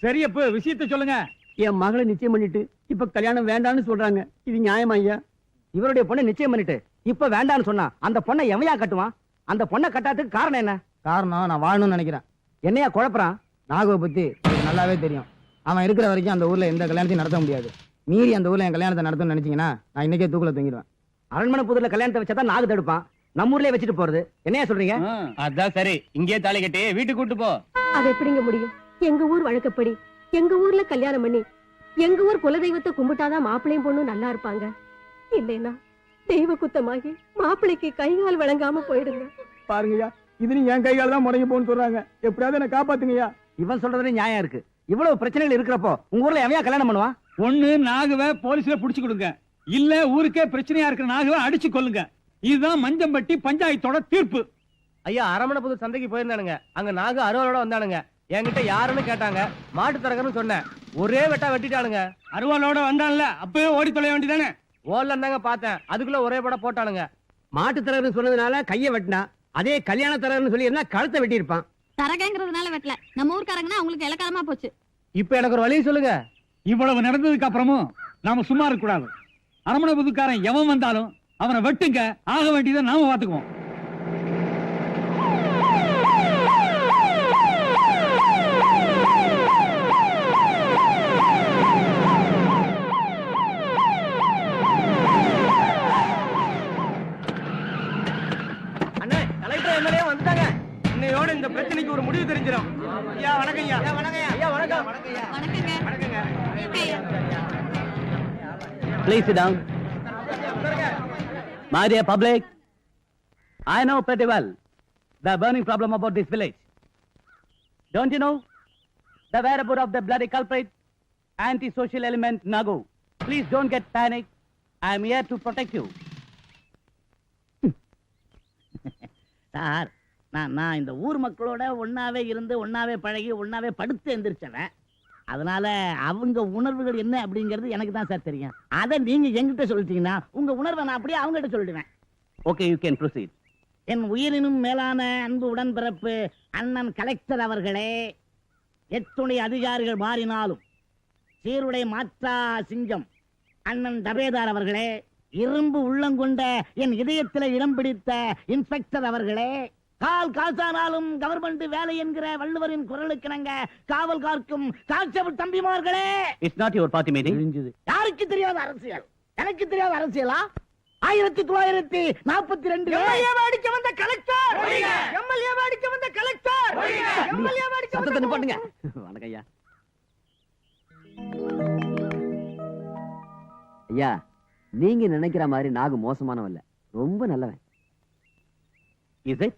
பெரியப்பு விஷயத்தை சொல்லுங்க. என் மகளை நிச்சயம் பண்ணிட்டு இப்ப கல்யாணம் வேண்டான்னு சொல்றாங்க. இது நியாயமா ஐயா? இவருடைய பொண்ணை நிச்சயம் பண்ணிட்டு இப்ப வேண்டான்னு சொன்னா அந்த பொண்ணை எவையா கட்டுவான்? அந்த பொண்ணை கட்டாததுக்கு காரணம் என்ன? காரணம் நான் வாழணும்னு நினைக்கிறேன். என்னையா குழப்பறான்? நாகுவை பத்தி எனக்கு நல்லாவே தெரியும். அவன் இருக்கிற வரைக்கும் அந்த ஊர்ல எந்த கல்யாணத்தையும் நடத்த முடியாது. மீறி அந்த ஊர்ல என் கல்யாணத்தை நடத்தணும்னு நினைச்சீங்கன்னா நான் இன்னைக்கே தூக்குல தூங்கிடுவேன். அரண்மனை புதுல கல்யாணத்தை வச்சாதான் நாகு தடுப்பான். நம்ம ஊர்லயே வச்சுட்டு போறது என்னையா சொல்றீங்க? அதான் சரி, இங்கே தாலி கட்டி வீட்டுக்கு கூட்டு போ. அது எப்படிங்க முடியும்? எங்க ஊர் வழக்கப்படி எங்க ஊர்ல கல்யாணம் பண்ணி எங்க ஊர் குலதெய்வத்தை கும்பிட்டாதான் மாப்பிள்ளையும் பொண்ணும் நல்லா இருப்பாங்க. இல்லைன்னா தெய்வ குத்தமாகி மாப்பிள்ளைக்கு கைகால் வழங்காம போயிடுங்க. பாருங்கய்யா, இது என் கையால தான் முடங்கி போன்னு சொல்றாங்க. எப்படியாவது என்ன காப்பாத்துங்கய்யா. இவன் சொல்றதுல நியாயம் இருக்கு. இவ்வளவு பிரச்சனைகள் இருக்கிறப்போ உங்க ஊர்ல எவையா கல்யாணம் பண்ணுவான்? ஒண்ணு நாகுவை போலீஸ்ல புடிச்சு கொடுங்க, இல்ல ஊருக்கே பிரச்சனையா இருக்கிற நாகுவை அடிச்சு கொல்லுங்க. இதுதான் மஞ்சம்பட்டி பஞ்சாயத்தோட தீர்ப்பு. ஐயா, அரமணை புது சந்தைக்கு போயிருந்தானுங்க. அங்க நாகு அருவாளோட வந்தானுங்க. என்கிட்ட யாருன்னு கேட்டாங்க. மாட்டு தரகன்னு சொன்னேன். ஒரே வெட்டா வெட்டிட்டானுங்க. அருவாளோட வந்தான்ல, அப்பவே ஓடி தொலைய வேண்டியதானே? ஓடல தாங்க பார்த்தேன். அதுக்குள்ள ஒரே படம் போட்டானுங்க. மாட்டு தரகர்னு சொன்னதுனால கைய வெட்டினா, அதே கல்யாண தரகர்னு சொல்லி இருந்தா கழுத்தை வெட்டி இருப்பான். தரகங்கிறதுனால வெட்டல, நம்ம ஊர்க்காரங்கன்னா அவங்களுக்கு இலக்காரமா போச்சு. இப்ப எனக்கு ஒரு வழி சொல்லுங்க. இவ்வளவு நடந்ததுக்கு அப்புறமும் நாம சும்மா இருக்க கூடாது. அரமணை புதுக்காரன் எவன் வந்தாலும் அவனை வெட்டுங்க. ஆக வேண்டியதை நாம பாத்துக்குவோம். அண்ணே, கலெக்டர் எம்எல்ஏ வந்துட்டாங்க. இன்னையோட இந்த பிரச்சனைக்கு ஒரு முடிவு தெரிஞ்சிடும். ஐயா வணக்கம். ஐயா வணக்கம். ஐயா வணக்கம். வணக்கங்க. வணக்கங்க. Please sit down. My dear public, I know pretty well the burning problem about this village. Don't you know the whereabouts of the bloody culprit, anti-social element Nagu? Please don't get panic. I am here to protect you. Sir, நான் இந்த ஊர் மக்களோட ஒன்னாவே இருந்து ஒன்னாவே பழகி ஒன்னாவே படுத்து எந்திரிச்சவன். அதனால அவங்க உணர்வுகள் என்ன அப்படிங்கிறது எனக்கு தான் சார் தெரியும். அதை நீங்க என்கிட்ட சொல்லிட்டீங்கன்னா உங்க உணர்வை நான் அப்படியே அவங்ககிட்ட சொல்லிடுவேன். Okay, you can proceed. என் உயிரினும் மேலான அன்பு உடன்பிறப்பு அண்ணன் கலெக்டர் அவர்களே, எத்துணை அதிகாரிகள் மாறினாலும் சீருடை மாற்றா சிங்கம் அண்ணன் டபேதார் அவர்களே, இரும்பு உள்ளங்கொண்ட என் இதயத்தில் இடம் பிடித்த இன்ஸ்பெக்டர் அவர்களே, கால் காசானாலும் கவர்மெண்ட் வேலை என்கிற வள்ளுவரின் குரலுக்கிணங்க காவல் காக்கும் constable தம்பிமார்களே. It's not your party meeting. யாருக்கு தெரியாத அரசியல்? எனக்கு தெரியாத அரசியலா? 1942 அடிக்க வந்த கலெக்டர், எம்எல்ஏ அடிக்க வந்த கலெக்டர், எம்எல்ஏ அடிக்க சத்தத்தை நிப்பாட்டுங்க. வணக்கம் ஐயா. ஐயா, நீங்க நினைக்கிற மாதிரி நாகு மோசமானவன் இல்ல, ரொம்ப நல்லவன். Is it?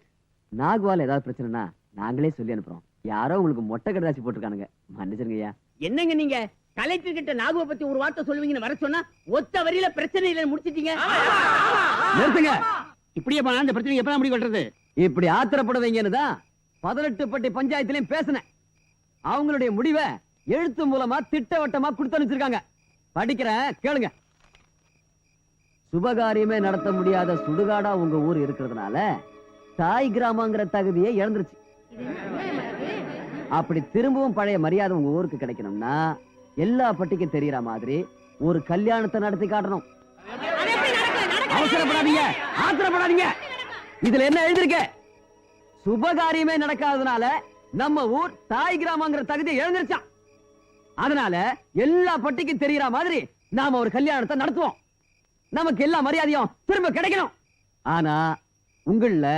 நாகுவால ஏதாவது பிரச்சனைனா நாங்களே சொல்லி அனுப்புறோம். யாரோ உங்களுக்கு மொட்டை கடைதாசி போட்டிருக்கானுங்க, மன்னிச்சிருங்க ஐயா. என்னங்க நீங்க கலெக்டர் கிட்ட நாகுவை பத்தி ஒரு வார்த்தை சொல்லுவீங்கன்னு வர சொன்னா ஒத்த வரியில பிரச்சனை இல்ல முடிச்சிட்டீங்க. நிறுத்துங்க. இப்படியே போனா இந்த பிரச்சனை எப்ப முடிவு கட்டுறது? இப்படி ஆத்திரப்படுவீங்கன்னு தான் 18 பட்டி பஞ்சாயத்திலையும் பேசினேன். அவங்களுடைய முடிவை எழுத்து மூலமா திட்டவட்டமா கொடுத்து அனுப்பிச்சிருக்காங்க. படிக்கிறேன், கேளுங்க. சுபகாரியமே நடத்த முடியாத சுடுகாடா உங்க ஊர் இருக்கிறதுனால தாய் கிராமங்கிற தகுதியை இழந்துருச்சு. அப்படி திரும்பவும் பழைய மரியாதை உங்க ஊருக்கு கிடைக்கணும்னா எல்லா பட்டிக்கும் தெரியற மாதிரி ஒரு கல்யாணத்தை நடத்தி காட்டணும். அவசரப்படாதீங்க, ஆத்திரப்படாதீங்க. இதுல என்ன எழுதிருக்கு? சுபகாரியமே நடக்காததுனால நம்ம ஊர் தாய் கிராமங்கிற தகுதியை இழந்துருச்சான். அதனால எல்லா பட்டிக்கும் தெரியற மாதிரி நாம ஒரு கல்யாணத்தை நடத்துவோம். நமக்கு எல்லா மரியாதையும் திரும்ப கிடைக்கணும். ஆனா உங்கள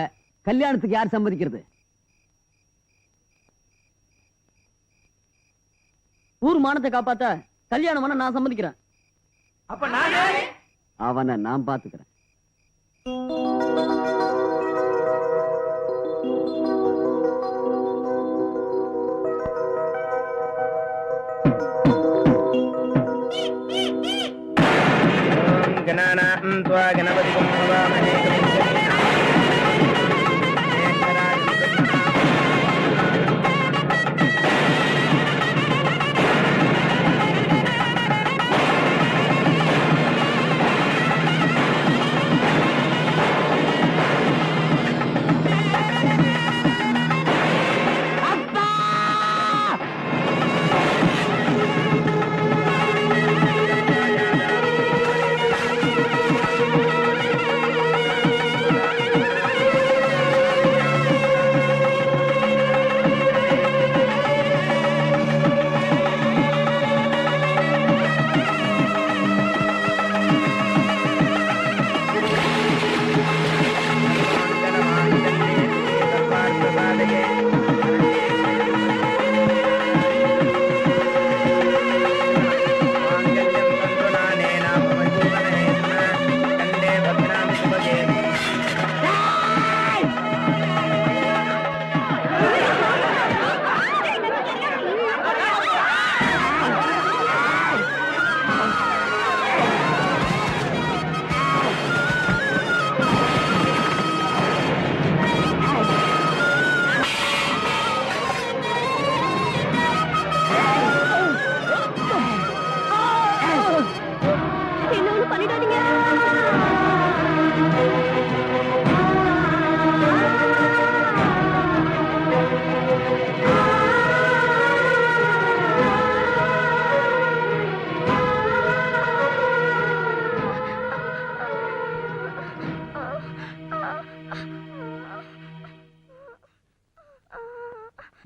கல்யாணத்துக்கு யார் சம்மதிக்கிறது? ஊர் மானத்தை காப்பாத்த கல்யாணம் பண்ண நான் சம்மதிக்கிறேன். அப்ப நானே அவனை நான் பாத்துக்கிறேன். கணபதி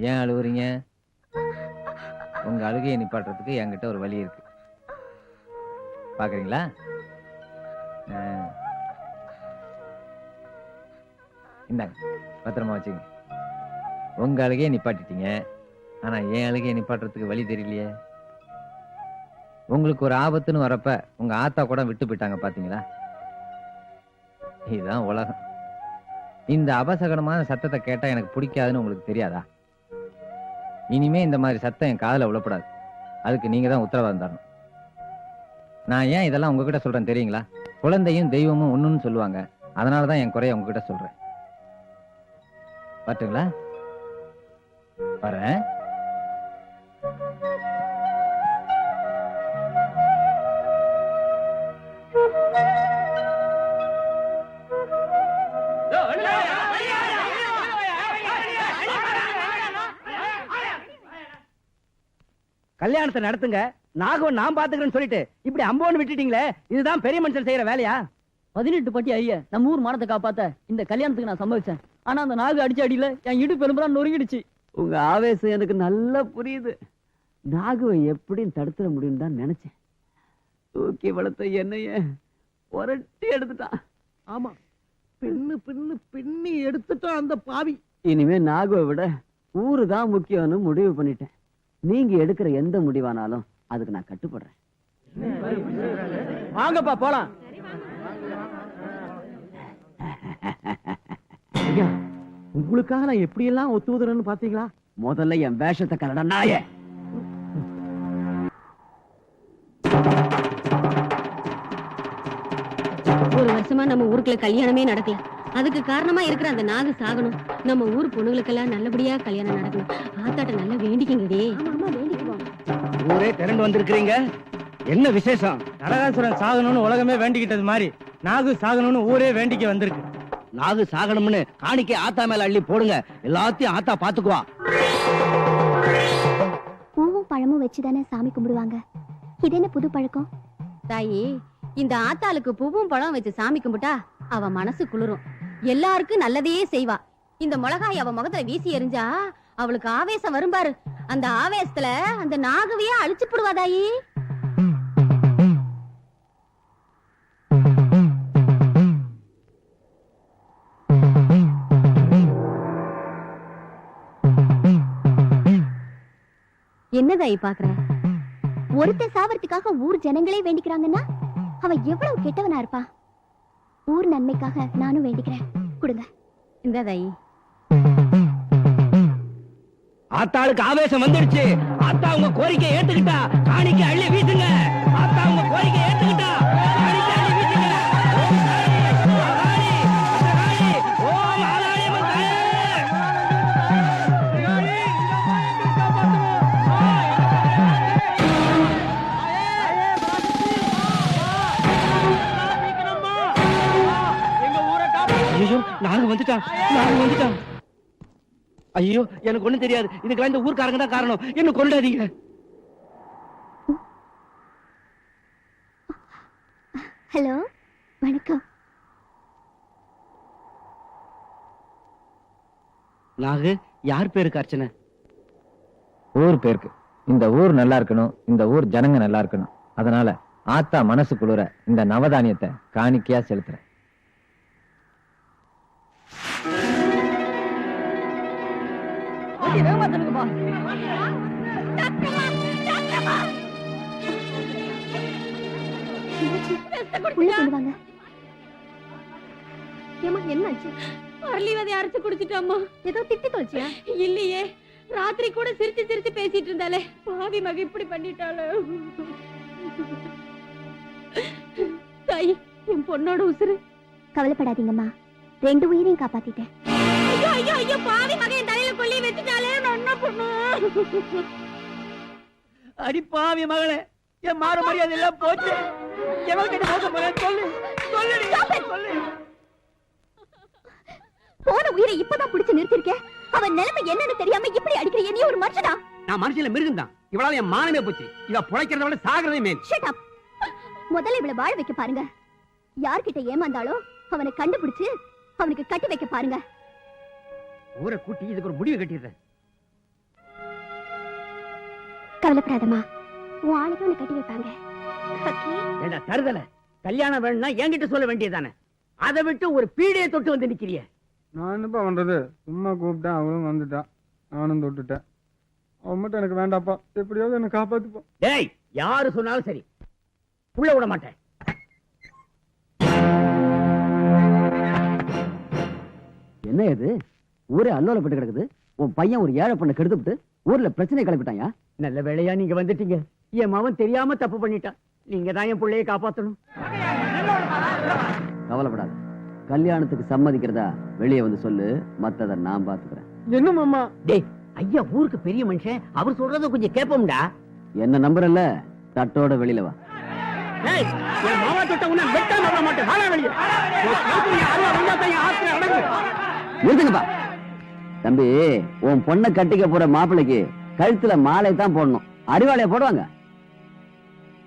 ஏன் அழுவுறீங்க? உங்க அழுகையை நிப்பாட்டுறதுக்கு என்கிட்ட ஒரு வழி இருக்கு. பாக்குறீங்களா? இந்தாங்க, பத்திரமா வச்சுங்க. உங்க அழுகையை நிப்பாட்டிட்டீங்க, ஆனா என் அழுகையை நிப்பாட்டுறதுக்கு வழி தெரியலையே. உங்களுக்கு ஒரு ஆபத்துன்னு வரப்ப உங்க ஆத்தா கூட விட்டு போயிட்டாங்க, பாத்தீங்களா? இதுதான் உலகம். இந்த அபசகனமான சத்தத்தை கேட்டா எனக்கு பிடிக்காதுன்னு உங்களுக்கு தெரியாதா? இனிமே இந்த மாதிரி சத்தம் என் காதுல விழப்படாது. அதுக்கு நீங்க தான் உத்தரவாதம் தரணும். நான் ஏன் இதெல்லாம் உங்ககிட்ட சொல்றேன் தெரியுங்களா? குழந்தையும் தெய்வமும் ஒண்ணுன்னு சொல்லுவாங்க. அதனாலதான் என் குறைய உங்ககிட்ட சொல்றேன். பாட்டுங்களா? வரேன். கல்யாணத்தை நடத்துங்க, நாகம் நான் பாத்துக்கிறேன்னு சொல்லிட்டு இப்படி அம்போன்னு விட்டுட்டீங்களே, இதுதான் பெரிய மனுஷன் செய்யற வேலையா? 18 பட்டி ஐயா, நம்ம ஊர் மானத்தை காப்பாத்த இந்த கல்யாணத்துக்கு நான் சம்மதிச்சேன். ஆனா அந்த நாகு அடிச்ச அடியில என் இடுப்பு எலும்புலாம் நொறுங்கிடுச்சு. உங்க ஆவேசம் எனக்கு நல்லா புரியுது. நாகுவை எப்படியும் தடுத்துட முடியும் தான் நினைச்சேன். தூக்கி வளர்த்த என்னைய புரட்டி எடுத்துட்டான். ஆமா, பின்னு பின்னு பின்னி எடுத்துட்டோம் அந்த பாவி. இனிமே நாகுவை விட ஊரு தான் முக்கியம்னு முடிவு பண்ணிட்டேன். நீங்க எடுக்கிற எந்த முடிவானாலும் அதுக்கு நான் கட்டுப்படுறேன். வாங்கப்பா போலாம். ஐயா, உங்களுக்காக நான் எப்படி எல்லாம் ஒத்துவதுறேன்னு பாத்தீங்களா? முதல்ல என் வேஷத்தை கலடா நாயே. ஒரு வருஷமா நம்ம ஊருக்குள்ள கல்யாணமே நடக்கல. அதுக்கு காரணமா இருக்கிற அந்த நாகு சாகணும். நம்ம ஊர் பொண்ணுங்களுக்கெல்லாம் நல்லபடியா கல்யாணம் நடக்கணும். ஆத்தாட்ட நல்லா வேண்டிக்கங்கடி. ஆமா வேண்டிக்குவோம். ஊரே திரண்டு வந்திருக்கிறீங்க, என்ன விசேஷம்? நரகாசுரன் சாகணும்னு உலகமே வேண்டிக்கிட்டது மாதிரி நாகு சாகணும்னு ஊரே வேண்டிக்க வந்திருக்கு. நாகு சாகணும்னு காணிக்கை ஆத்தா மேல அள்ளி போடுங்க, எல்லாத்தையும் ஆத்தா பாத்துக்குவா. பூவும் பழமும் வச்சுதானே சாமி கும்பிடுவாங்க. இது என்ன புது பழக்கம்? தாயி, இந்த ஆத்தாளுக்கு பூவும் பழம் வச்சு சாமி கும்பிட்டா அவ மனசு குளிரும். எல்லாருக்கும் நல்லதையே செய்வா. இந்த மிளகாய் அவ முகத்துல வீசி எறிஞ்சா அவளுக்கு ஆவேசம் வரும் பாரு. அந்த ஆவேசத்துல அந்த நாகவையே அழிச்சு போடுவா தாயி. என்னதாயி பாக்குற? ஒருத்த சாவறதுக்காக ஊர் ஜனங்களே வேண்டிக்கிறாங்கன்னா அவன் எவ்வளவு கெட்டவனா இருப்பா. ஊர் நன்மைக்காக நானும் வேண்டிக்கிறேன், கொடுங்க. இந்த தாயி. ஆத்தாளுக்கு ஆவேசம் வந்துடுச்சு. ஆத்தா உங்க கோரிக்கை ஏத்துக்கிட்டா, காணிக்கை அள்ளி வீசுங்க. ஆத்தா உங்க கோரிக்கை ஏத்துக்கிட்டா, காணிக்கை அள்ளி வீசுங்க. ஓம் ஆளாளி மந்தாயே. ஐயோ, நாங்க வந்துட்டான். ஐயோ, எனக்கு ஒண்ணும் தெரியாது. இதுக்கெல்லாம் இந்த ஊர்க்காரங்க தான் காரணம். என்ன கொண்டாதீங்க. ஹலோ, வணக்கம். நாகு, யார் பேருக்கு அர்ச்சனை? ஊர் பேருக்கு. இந்த ஊர் நல்லா இருக்கணும், இந்த ஊர் ஜனங்க நல்லா இருக்கணும். அதனால ஆத்தா மனசு குளிர இந்த நவதானியத்தை காணிக்கையா செலுத்துறேன். என்னாச்சு? அரளிவதை அரைச்சு குடிச்சிட்டாமா? ஏதோ திட்டி தொலைச்சியா? இல்லையே, ராத்திரி கூட சிரிச்சு சிரிச்சு பேசிட்டு இருந்தாலே. பாவி மக இப்படி பண்ணிட்டாளே. தாய், என் பொண்ணோட உசுரு. கவலைப்படாதீங்கம்மா, 2 உயிரையும் காப்பாத்திட்டேன். ஐயோ ஐயோ ஐயோ, பாவி மக என் தலையில கொல்லி வச்சுட்டாலே. நான் என்ன பண்ணுவேன்? அடி பாவி மகளே, என் மாற மரியாதை எல்லாம் போச்சு. எவன் கிட்ட போக போறேன்? சொல்லு. போன உயிரை இப்பதான் பிடிச்சு நிறுத்திருக்கேன். அவன் நிலைமை என்னன்னு தெரியாம இப்படி அடிக்கிற நீ ஒரு மனுஷனா? நான் மனுஷில மிருகம் தான். இவளால என் மானமே போச்சு. இவ புழைக்கிறத விட சாகிறதே மேல். Shut up. முதல்ல இவளை வாழ வைக்க பாருங்க. யார்கிட்ட ஏமாந்தாலும் அவனை கண்டுபிடிச்சு அவனுக்கு கட்டி வைக்க பாருங்க. ஊரை கூட்டி இதுக்கு ஒரு முடிவு கட்டிடுறேன். கவலைப்படாதம்மா, உன் ஆளுக்கு உன்னை கட்டி வைப்பாங்க. ஓகே? ஏண்டா தருதல, கல்யாணம் வேணும்னா என்கிட்ட சொல்ல வேண்டியதானே? அதை விட்டு ஒரு பீடியை தொட்டு வந்து நிக்கிறிய. நான் என்னப்பா பண்றது? சும்மா கூப்பிட்டேன், அவளும் வந்துட்டா, நானும் தொட்டுட்டேன். அவன் மட்டும் எனக்கு வேண்டாப்பா, எப்படியாவது என்ன காப்பாத்துப்பா. டேய், யாரு சொன்னாலும் சரி, உள்ள விட மாட்டேன். என்ன இது ஊரே அல்லோலப்பட்டு கிடக்குது? உன் பையன் ஒரு ஏழை பண்ண கெடுத்துட்டு ஊர்ல பிரச்சனை கிளப்பிட்டாயா? நல்ல வேளையா நீங்க வந்துட்டீங்க. என் மவன் தெரியாம தப்பு பண்ணிட்டான். நீங்க தான் என் பிள்ளையை காப்பாத்தணும். கவலைப்படாத, கல்யாணத்துக்கு சம்மதிக்கிறதா வெளியே வந்து சொல்லு, மத்தத நான் பாத்துக்கிறேன். என்ன மாமா? டேய், ஐயா ஊருக்கு பெரிய மனுஷன், அவர் சொல்றத கொஞ்சம் கேட்போம்டா. என்ன நம்புறல்ல, தட்டோட வெளியில வா. டேய், என் மாமா தொட்ட உன்னை வெட்டாம விட மாட்டேன். வாடா வெளியே. நிறுத்துங்கப்பா. தம்பி, உன் பொண்ணை கட்டிக்க போற மாப்பிள்ளைக்கு கழுத்துல மாலை தான் போடணும், அறிவாளைய போடுவாங்க.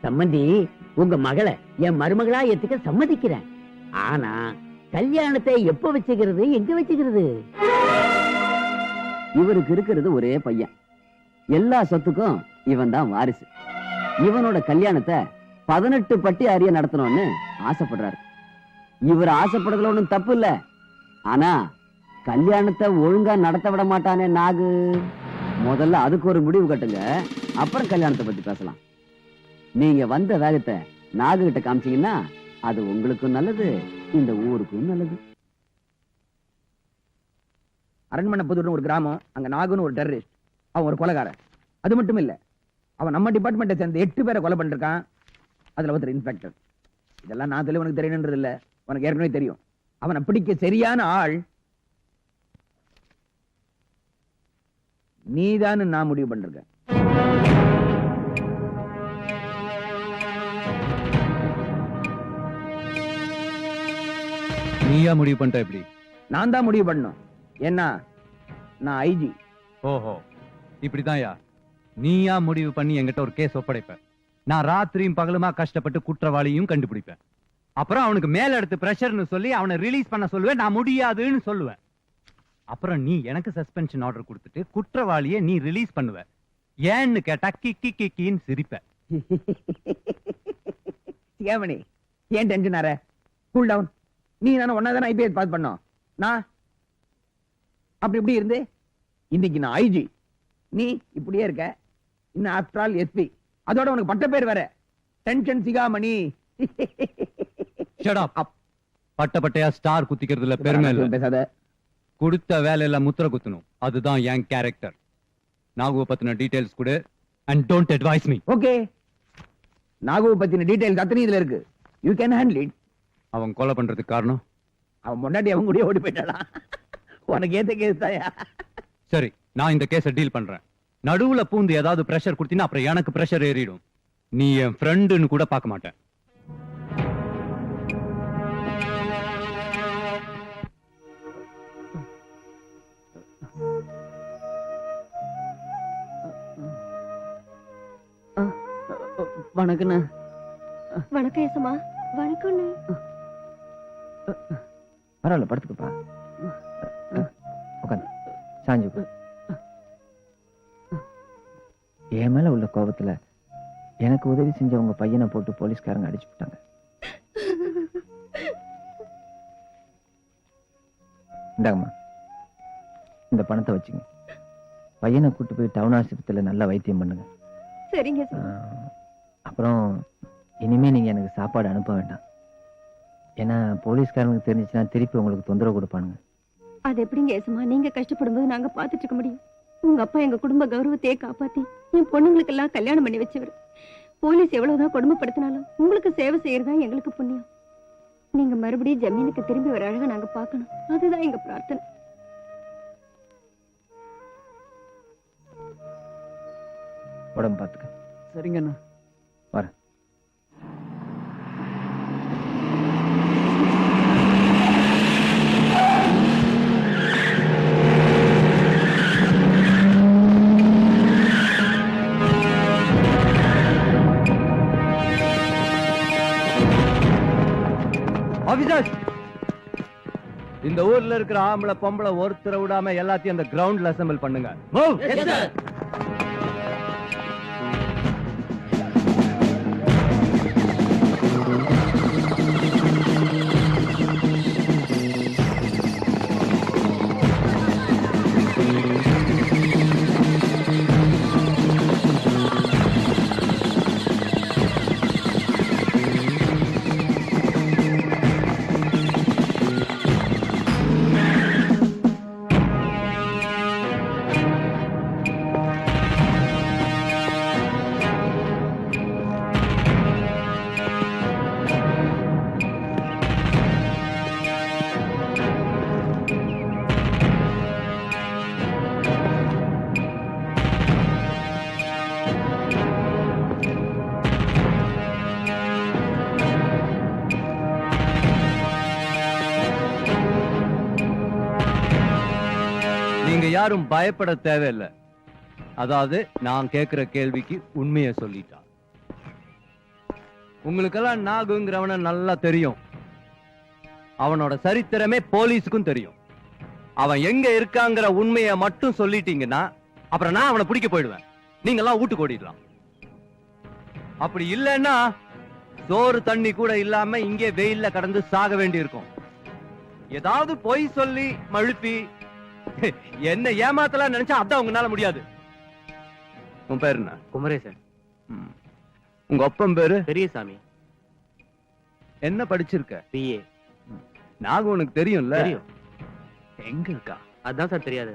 சம்மந்தி, உங்க மகளை என் மருமகளா ஏத்துக்க சம்மதிக்கிறேன். ஆனா கல்யாணத்தை எப்ப வச்சுக்கிறது, எங்க வச்சுக்கிறது? இவருக்கு இருக்கிறது ஒரே பையன், எல்லா சொத்துக்கும் இவன் தான் வாரிசு. இவனோட கல்யாணத்தை 18 பட்டி அறிய நடத்தணும்னு ஆசைப்படுறாரு. இவர் ஆசைப்படுறதுல ஒண்ணும் தப்பு இல்ல. ஆனா கல்யாணத்தை ஒழுங்கா நடத்த விட மாட்டானே நாகு. முதல்ல அதுக்கு ஒரு முடிவு கட்டுங்க, அப்புறம் கல்யாணத்தை பத்தி பேசலாம். நீங்க வந்த வேகத்தை நாகு கிட்ட காமிச்சீங்கன்னா அது உங்களுக்கும் நல்லது, இந்த ஊருக்கும் நல்லது. அரண்மனை புதூர்னு ஒரு கிராமம், அங்க நாகுன்னு ஒரு டெரரிஸ்ட், அவன் ஒரு கொலைகாரன். அது மட்டும் இல்ல, அவன் நம்ம டிபார்ட்மெண்ட்டை சேர்ந்து 8 பேரை கொலை பண்ணிருக்கான். அதுல ஒருத்தர் இன்ஸ்பெக்டர். இதெல்லாம் நான் தெளிவு உனக்கு தெரியணுன்றது இல்ல, உனக்கு ஏற்கனவே தெரியும். அவனை பிடிக்க சரியான ஆள் நீதான்னு நான் முடிவு பண்ணிருக்கேன். நீயா முடிவு பண்ணிட்ட? எப்படி? நான் தான் முடிவு பண்ணணும். ஏன்னா நான் ஐஜி. ஓஹோ, இப்படிதான்யா நீயா முடிவு பண்ணி என்கிட்ட ஒரு கேஸ் ஒப்படைப்ப. நான் ராத்திரியும் பகலுமா கஷ்டப்பட்டு குற்றவாளியும் கண்டுபிடிப்பேன். அப்புறம் அவனுக்கு மேல எடுத்து பிரஷர்னு சொல்லி அவனை ரிலீஸ் பண்ண சொல்லுவேன், நான் முடியாதுன்னு சொல்லுவேன். அப்புறம் நீ எனக்கு சஸ்பென்ஷன் ஆர்டர் கொடுத்துட்டு குற்றவாளியை நீ ரிலீஸ் பண்ணுவ. ஏன்னு கேட்டா கிக்கி கிக்கின்னு சிரிப்ப. ஏமணி, ஏன் டென்ஷன் ஆற? Cool down. நீ நானும் ஒன்னாதானே ஐபிஎஸ் பாஸ் பண்ணோம். நான் அப்படி இப்படி இருந்து இன்னைக்கு நான் ஐஜி, நீ இப்படியே இருக்க. இன்னும் ஆஃப்டர் ஆல் எஸ்பி, அதோட உனக்கு பட்ட பேர் வேற, டென்ஷன் சிகாமணி. Shut up. பட்ட பட்டையா ஸ்டார் குத்திக்கிறதுல பெருமை இல்ல. பேசாத. கொடுத்த வேலையில முத்திர குத்தணும், அதுதான் என் கேரக்டர். நாகுவை பத்தின டீடைல்ஸ் கொடு and don't advise me. Okay, நாகுவை பத்தின டீடைல்ஸ் அத்தனை இதுல இருக்கு. You can handle it. அவன் கொலை பண்றதுக்கு காரணம் அவன் முன்னாடி அவன் கூட ஓடி போயிட்டானா? உனக்கு ஏத்த கேஸ் தாயா? சரி, நான் இந்த கேஸை டீல் பண்றேன். நடுவுல பூந்து ஏதாவது பிரஷர் கொடுத்தீங்கன்னா அப்புறம் எனக்கு பிரஷர் ஏறிடும். நீ என் ஃப்ரெண்டுன்னு கூட பார்க்க மாட்டேன். வணக்கண்ணா. வணக்கம் ஏசமா. வணக்கம். பரவாயில்ல, படுத்துக்கப்பா. உட்காந்து சாஞ்சு உட்காரு. என் மேல உள்ள கோபத்துல எனக்கு உதவி செஞ்ச உங்க பையனை போட்டு போலீஸ்காரங்க அடிச்சு விட்டாங்க. இந்தாங்கம்மா, இந்த பணத்தை வச்சுங்க. பையனை கூட்டு போய் டவுன் ஆஸ்பத்திரியில நல்லா வைத்தியம் பண்ணுங்க. சரிங்க. அப்புறம் இனிமே நீங்க எனக்கு சாப்பாடு அனுப்ப வேண்டாம். ஏன்னா போலீஸ்காரனுக்கு தெரிஞ்சுச்சுன்னா திருப்பி உங்களுக்கு தொந்தரவு கொடுப்பானுங்க. அது எப்படிங்க ஏசமா, நீங்க கஷ்டப்படும்போது நாங்க பாத்துட்டு இருக்க முடியும்? உங்க அப்பா எங்க குடும்ப கௌரவத்தையே காப்பாத்தி என் பொண்ணுங்களுக்கு எல்லாம் கல்யாணம் பண்ணி வச்சவர். போலீஸ் எவ்வளவுதான் கொடுமைப்படுத்தினாலும் உங்களுக்கு சேவை செய்யறதா எங்களுக்கு புண்ணியம். நீங்க மறுபடியும் ஜமீனுக்கு திரும்பி வர அழகா நாங்க பார்க்கணும், அதுதான் எங்க பிரார்த்தனை. உடம்பு பார்த்துக்க. சரிங்கண்ணா. வரேன். ஆபீசர்ஸ், இந்த ஊர்ல இருக்கிற ஆம்பளை பொம்பளை ஒருத்தரை விடாம எல்லாத்தையும் அந்த கிரவுண்ட்ல அசெம்பிள் பண்ணுங்க. Move. Yes, sir. நீங்க யாரும் பயப்பட தேவையில்லை. அதாவது நான் கேக்குற கேள்விக்கு உண்மையை சொல்லிட்டான். உங்களுக்கெல்லாம் நாகுங்கிறவன நல்லா தெரியும். அவனோட சரித்திரமே போலீஸுக்கும் தெரியும். அவன் எங்க இருக்காங்கிற உண்மையை மட்டும் சொல்லிட்டீங்கன்னா அப்புறம் நான் அவனை பிடிக்க போயிடுவேன். நீங்க எல்லாம் வீட்டுக்கு ஓடிடலாம். அப்படி இல்லைன்னா சோறு தண்ணி கூட இல்லாம இங்கே வெயில்ல கடந்து சாக வேண்டி இருக்கும். ஏதாவது பொய் சொல்லி மழுப்பி என்ன ஏமாத்தலாம் நினைச்சா அதான் உங்களால முடியாது. உன் பேரு என்ன? குமரேசன். உங்க அப்பன் பேரு? பெரியசாமி. என்ன படிச்சிருக்க? பிஏ. நாகு உனக்கு தெரியும்ல? தெரியும். எங்க இருக்கா? அதான் சார் தெரியாது.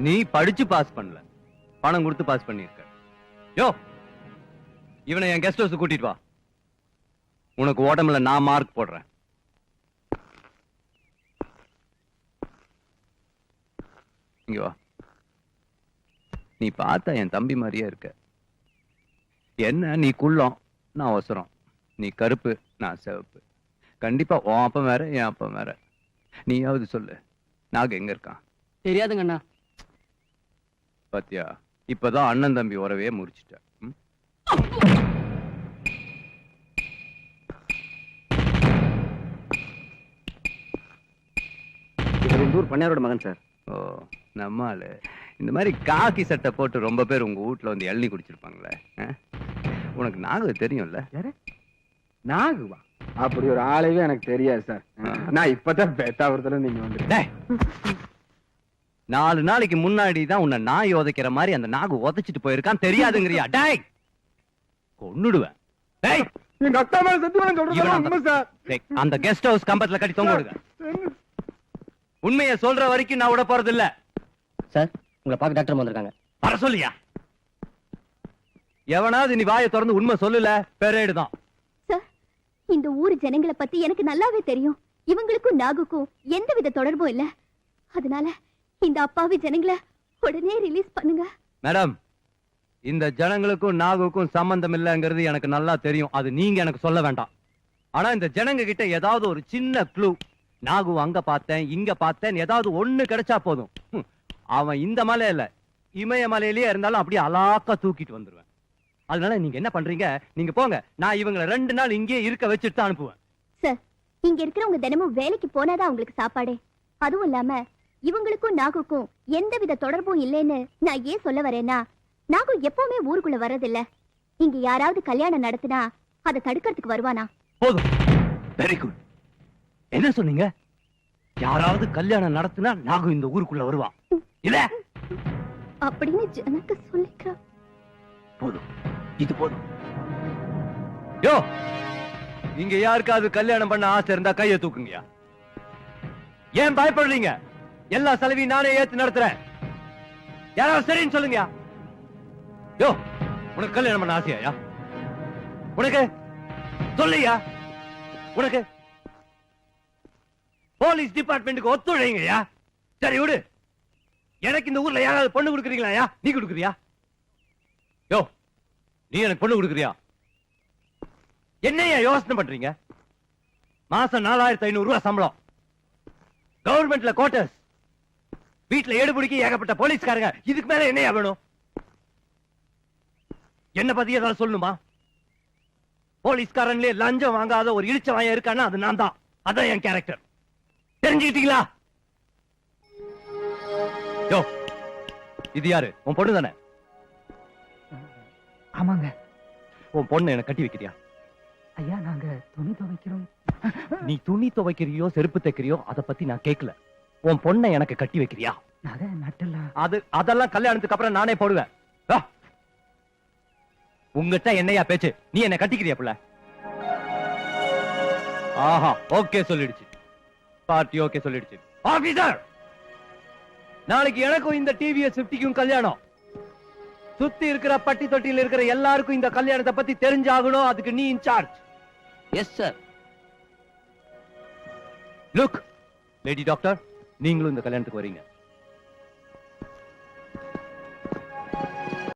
நீ படிச்சு பாஸ் பண்ணல, பணம் கொடுத்து பாஸ் பண்ணிருக்க. யோ, இவனை என் கெஸ்ட் ஹவுஸ் கூட்டிட்டு வா. உனக்கு உடம்புல நான் மார்க் போடுறேன். இங்க வா. நீ பார்த்தா என் தம்பி மாதிரியே இருக்க. என்ன நீ குள்ளம், நான் அவசரம். நீ கருப்பு, நான் சிவப்பு. கண்டிப்பா உன் அப்பன் வேற, என் அப்பன் வேற. நீயாவது சொல்லு, நாகு எங்க இருக்கான்? தெரியாதுங்க அண்ணா. பாத்தியா, இப்பதான் அண்ணன் தம்பி உறவே முறிச்சிட்ட. இவர் பண்ணையாரோட மகன் சார். ஓ, நம்மால இந்த மாதிரி காக்கி சட்டை போட்டு ரொம்ப பேர் உங்க வீட்டுல வந்து இளநீ குடிச்சிருப்பாங்களே. உனக்கு நாகு தெரியும்ல? நாகுவா? அப்படி ஒரு ஆளையே எனக்கு தெரியாது சார். நான் இப்பதான் பேத்தாவரத்துல நீங்க வந்து 4 நாளைக்கு முன்னாடி தான் உன்னை நாய் உதைக்கிற மாதிரி அந்த நாகு உதைச்சிட்டு போயிருக்கான். தெரியாதுங்கறியா? டேய், கொன்னுடுவேன். டேய், எங்க அக்கா மேல சத்தியமா சொல்றேன் சார். அந்த கெஸ்ட் ஹவுஸ் கம்பத்துல கட்டி தொங்க விடுங்க. உண்மையை சொல்ற வரைக்கும் நான் விட போறது இல்ல. சார், உங்களை பார்க்க டாக்டர் வந்திருக்காங்க. வர சொல்லியா? எவனாவது நீ வாயை திறந்து உண்மை சொல்லல, பெரேடு தான். சார், இந்த ஊர் ஜனங்களை பத்தி எனக்கு நல்லாவே தெரியும். இவங்களுக்கும் நாகுக்கும் எந்தவித தொடர்பும் இல்ல. அதனால இந்த அப்பாவி ஜனங்களை உடனே ரிலீஸ் பண்ணுங்க. மேடம், இந்த ஜனங்களுக்கும் நாகுக்கும் சம்பந்தம் இல்லைங்கிறது எனக்கு நல்லா தெரியும். அது நீங்க எனக்கு சொல்ல வேண்டாம். ஆனா இந்த ஜனங்க கிட்ட ஏதாவது ஒரு சின்ன க்ளூ, நாகு அங்க பார்த்தேன் இங்க பார்த்தேன், ஏதாவது ஒண்ணு கிடைச்சா போதும். அவன் இந்த மலை இல்ல, இமய மலையிலேயே இருந்தாலும் அப்படியே அலாக்கா தூக்கிட்டு வந்துருவேன். அதனால நீங்க என்ன பண்றீங்க, நீங்க போங்க. நான் இவங்களை 2 நாள் இங்கே இருக்க வச்சுட்டு தான் அனுப்புவேன். சார், இங்க இருக்கிறவங்க தினமும் வேலைக்கு போனாதான் அவங்களுக்கு சாப்பாடே. அதுவும் இல்லாம இவங்களுக்கும் நாகுக்கும் எந்தவித தொடர்பும் இல்லைன்னு நான் ஏன் சொல்ல வரேன்னா, நாகு எப்பவுமே ஊருக்குள்ள வர்றதில்ல. இங்க யாராவது கல்யாணம் நடத்தினா அதை தடுக்கிறதுக்கு வருவானா? போதும். Very good. என்ன சொன்னீங்க? யாராவது கல்யாணம் நடத்தினா நாகு இந்த ஊருக்குள்ள வருவான் இல்ல? அப்படின்னு ஜனங்க சொல்லிக்கிறா. போதும், இது போதும். யோ, இங்க யாருக்காவது கல்யாணம் பண்ண ஆசை இருந்தா கையை தூக்குங்கயா. ஏன் பயப்படுறீங்க? எல்லா செலவையும் நானே ஏத்து நடத்துறேன். யாராவது சரின்னு சொல்லுங்கயா. யோ, உனக்கு கல்யாணம் பண்ண ஆசையா? உனக்கு சொல்லியா? உனக்கு போலீஸ் டிபார்ட்மெண்ட்டுக்கு ஒத்துழைங்கயா. சரி விடு. எனக்கு இந்த ஊர்ல யாராவது பொண்ணு கொடுக்குறீங்களா? நீ கொடுக்குறியா? யோ, நீ எனக்கு பொண்ணு கொடுக்குறியா? என்னையா யோசனை பண்றீங்க? மாசம் 4500 ரூபாய் சம்பளம், கவர்மெண்ட்ல குவார்டர்ஸ், வீட்டுல எடுபடிக்கு ஏகப்பட்ட போலீஸ்காரங்க. இதுக்கு மேல என்னையா வேணும்? என்ன பத்தி ஏதாவது சொல்லணுமா? போலீஸ்காரன்லயே லஞ்சம் வாங்காத ஒரு இழிச்ச வாயா இருக்கான்னா அது நான் தான். அதான் என் கேரக்டர். தெரிஞ்சுக்கிட்டீங்களா? யோ, இது யாரு? உன் பொண்ணு தானே? ஆமாங்க. உன் பொண்ணு எனக்கு கட்டி வைக்கிறியா? ஐயா, நாங்க துணி துவைக்கிறோம். நீ துணி துவைக்கிறியோ செருப்பு தைக்கிறியோ அதை பத்தி நான் கேட்கல. உன் பொண்ணை எனக்கு கட்டி வைக்கிறியா? அதெல்லாம் கல்யாணத்துக்கு அப்புறம் நானே போடுவேன். உங்ககிட்ட என்னையா பேச்சு? நீ என்ன கட்டிக்கிறியா புள்ள? ஆஹா, ஓகே சொல்லிடுச்சு. பார்ட்டி ஓகே சொல்லிடுச்சு. ஆபீசர், நாளைக்கு எனக்கும் இந்த டிவிஎஸ் 50க்கும் கல்யாணம். சுத்தி இருக்கிற பட்டி தொட்டியில் இருக்கிற எல்லாருக்கும் இந்த கல்யாணத்தை பத்தி தெரிஞ்சாகணும். அதுக்கு நீ in charge. Yes sir. Look lady doctor, நீங்களும் இந்த கல்யாணத்துக்கு வரீங்க.